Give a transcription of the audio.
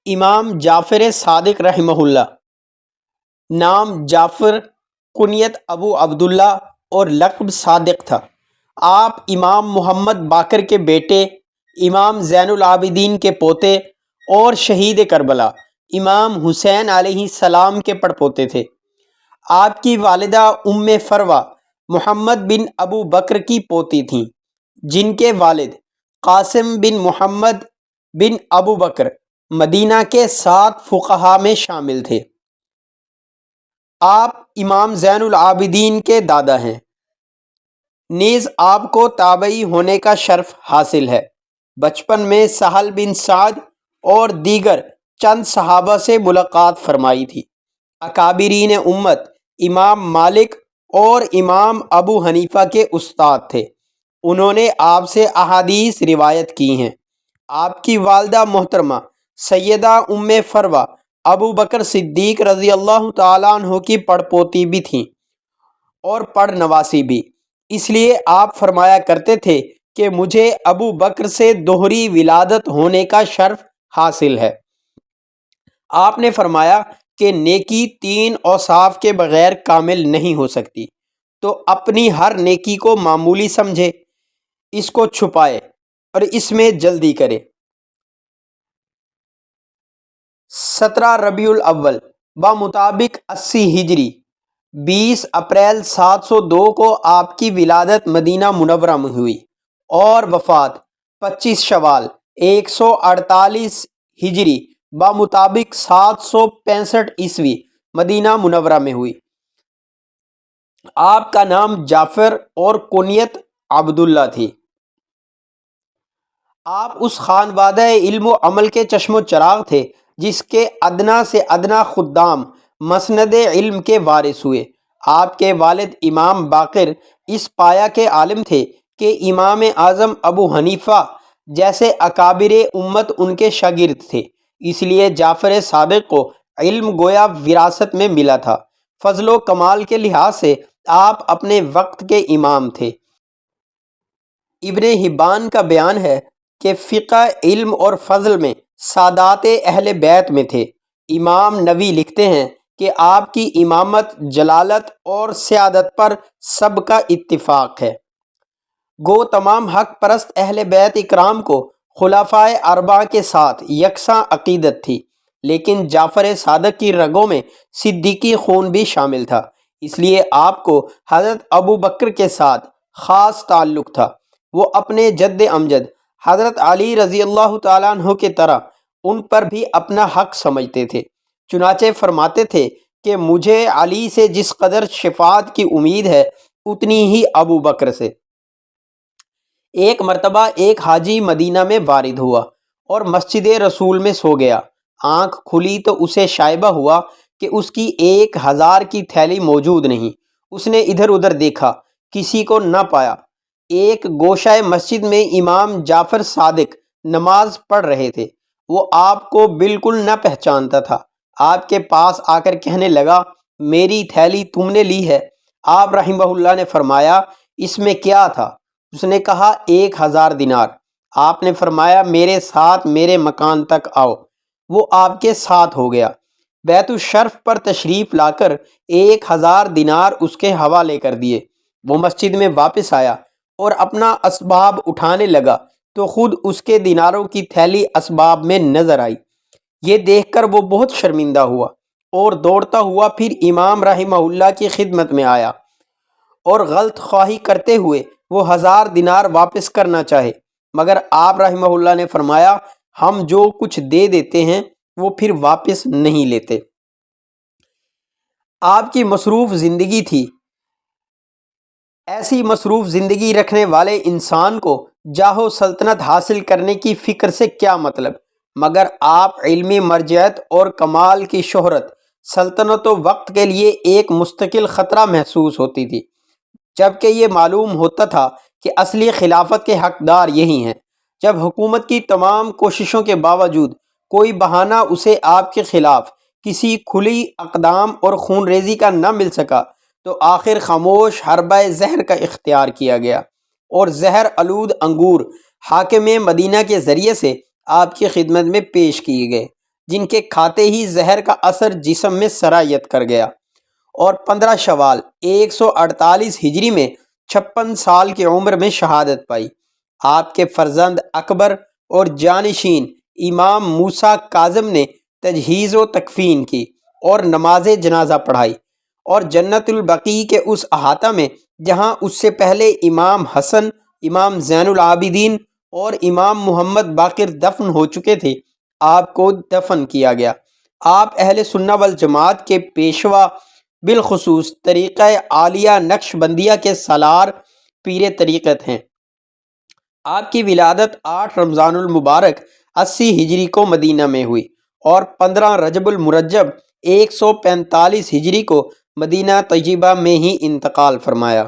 امام جعفر صادق رحمہ اللہ، نام جعفر، کنیت ابو عبداللہ اور لقب صادق تھا۔ آپ امام محمد باقر کے بیٹے، امام زین العابدین کے پوتے اور شہید کربلا امام حسین علیہ السلام کے پڑپوتے تھے۔ آپ کی والدہ ام فروہ محمد بن ابو بکر کی پوتی تھیں، جن کے والد قاسم بن محمد بن ابو بکر مدینہ کے 7 فقہا میں شامل تھے۔ آپ امام زین العابدین کے دادا ہیں، نیز آپ کو تابعی ہونے کا شرف حاصل ہے۔ بچپن میں سہل بن سعد اور دیگر چند صحابہ سے ملاقات فرمائی تھی۔ اکابرین امت امام مالک اور امام ابو حنیفہ کے استاد تھے۔ انہوں نے آپ سے احادیث روایت کی ہیں۔ آپ کی والدہ محترمہ سیدہ ام فروہ ابو بکر صدیق رضی اللہ تعالیٰ عنہ کی پڑپوتی بھی تھیں اور پڑنواسی بھی، اس لیے آپ فرمایا کرتے تھے کہ مجھے ابو بکر سے دوہری ولادت ہونے کا شرف حاصل ہے۔ آپ نے فرمایا کہ نیکی 3 اوصاف کے بغیر کامل نہیں ہو سکتی، تو اپنی ہر نیکی کو معمولی سمجھے، اس کو چھپائے اور اس میں جلدی کرے۔ 17 ربیع الاول بمطابق 80 ہجری 20 اپریل 702 کو آپ کی ولادت مدینہ منورہ میں ہوئی اور وفات 25 شوال 148 ہجری بمطابق 765 عیسوی مدینہ منورہ میں ہوئی۔ آپ کا نام جعفر اور کنیت عبداللہ تھی۔ آپ اس خانوادہ علم و عمل کے چشم و چراغ تھے جس کے ادنا سے ادنا خدام مسند علم کے وارث ہوئے۔ آپ کے والد امام باقر اس پایہ کے عالم تھے کہ امام اعظم ابو حنیفہ جیسے اکابر امت ان کے شاگرد تھے، اس لیے جعفر صادق کو علم گویا وراثت میں ملا تھا۔ فضل و کمال کے لحاظ سے آپ اپنے وقت کے امام تھے۔ ابن حبان کا بیان ہے کہ فقہ، علم اور فضل میں سادات اہل بیت میں تھے۔ امام نووی لکھتے ہیں کہ آپ کی امامت، جلالت اور سیادت پر سب کا اتفاق ہے۔ گو تمام حق پرست اہل بیت اکرام کو خلفائے اربعہ کے ساتھ یکساں عقیدت تھی، لیکن جعفر صادق کی رگوں میں صدیقی خون بھی شامل تھا، اس لیے آپ کو حضرت ابو بکر کے ساتھ خاص تعلق تھا۔ وہ اپنے جد امجد حضرت علی رضی اللہ تعالیٰ عنہ کی طرح ان پر بھی اپنا حق سمجھتے تھے، چنانچہ فرماتے تھے کہ مجھے علی سے جس قدر شفاعت کی امید ہے اتنی ہی ابو بکر سے۔ ایک مرتبہ ایک حاجی مدینہ میں وارد ہوا اور مسجد رسول میں سو گیا۔ آنکھ کھلی تو اسے شائبہ ہوا کہ اس کی 1000 کی تھیلی موجود نہیں۔ اس نے ادھر ادھر دیکھا، کسی کو نہ پایا۔ ایک گوشہ مسجد میں امام جعفر صادق نماز پڑھ رہے تھے۔ وہ آپ کو بالکل نہ پہچانتا تھا۔ آپ کے پاس آ کر کہنے لگا، میری تھیلی تم نے لی ہے؟ آپ رحمہ اللہ نے فرمایا، اس میں کیا تھا؟ اس نے کہا 1000 دینار۔ آپ نے فرمایا، میرے ساتھ میرے مکان تک آؤ۔ وہ آپ کے ساتھ ہو گیا۔ بیت الشرف پر تشریف لا کر 1000 دینار اس کے حوالے کر دیے۔ وہ مسجد میں واپس آیا اور اپنا اسباب اٹھانے لگا تو خود اس کے دیناروں کی تھیلی اسباب میں نظر آئی۔ یہ دیکھ کر وہ بہت شرمندہ ہوا اور دوڑتا ہوا پھر امام رحمہ اللہ کی خدمت میں آیا اور غلط خواہی کرتے ہوئے وہ 1000 دینار واپس کرنا چاہے، مگر آپ رحمہ اللہ نے فرمایا، ہم جو کچھ دے دیتے ہیں وہ پھر واپس نہیں لیتے۔ آپ کی مصروف زندگی تھی۔ ایسی مصروف زندگی رکھنے والے انسان کو جاہ و سلطنت حاصل کرنے کی فکر سے کیا مطلب، مگر آپ علمی مرجعیت اور کمال کی شہرت سلطنت و وقت کے لیے ایک مستقل خطرہ محسوس ہوتی تھی، جبکہ یہ معلوم ہوتا تھا کہ اصلی خلافت کے حقدار یہی ہیں۔ جب حکومت کی تمام کوششوں کے باوجود کوئی بہانہ اسے آپ کے خلاف کسی کھلی اقدام اور خون ریزی کا نہ مل سکا تو آخر خاموش حربہ زہر کا اختیار کیا گیا اور زہر آلود انگور حاکم مدینہ کے ذریعے سے آپ کی خدمت میں پیش کیے گئے۔ جن کے کھاتے ہی زہر کا اثر جسم میں سرایت کر گیا، اور 15 شوال 148 ہجری میں 56 سال کی عمر میں شہادت پائی۔ آپ کے فرزند اکبر اور جانشین امام موسیٰ کاظم نے تجہیز و تکفین کی اور نماز جنازہ پڑھائی، اور جنت البقیع کے اس احاطہ میں جہاں اس سے پہلے امام حسن، امام زین العابدین اور امام محمد باقر دفن ہو چکے تھے، آپ کو دفن کیا گیا۔ آپ اہل سنہ والجماعت کے پیشوا، بالخصوص طریقہ عالیہ نقش بندیہ کے سالار پیر طریقت ہیں۔ آپ کی ولادت 8 رمضان المبارک 80 ہجری کو مدینہ میں ہوئی، اور 15 رجب المرجب 145 ہجری کو مدینہ طیبہ میں ہی انتقال فرمایا۔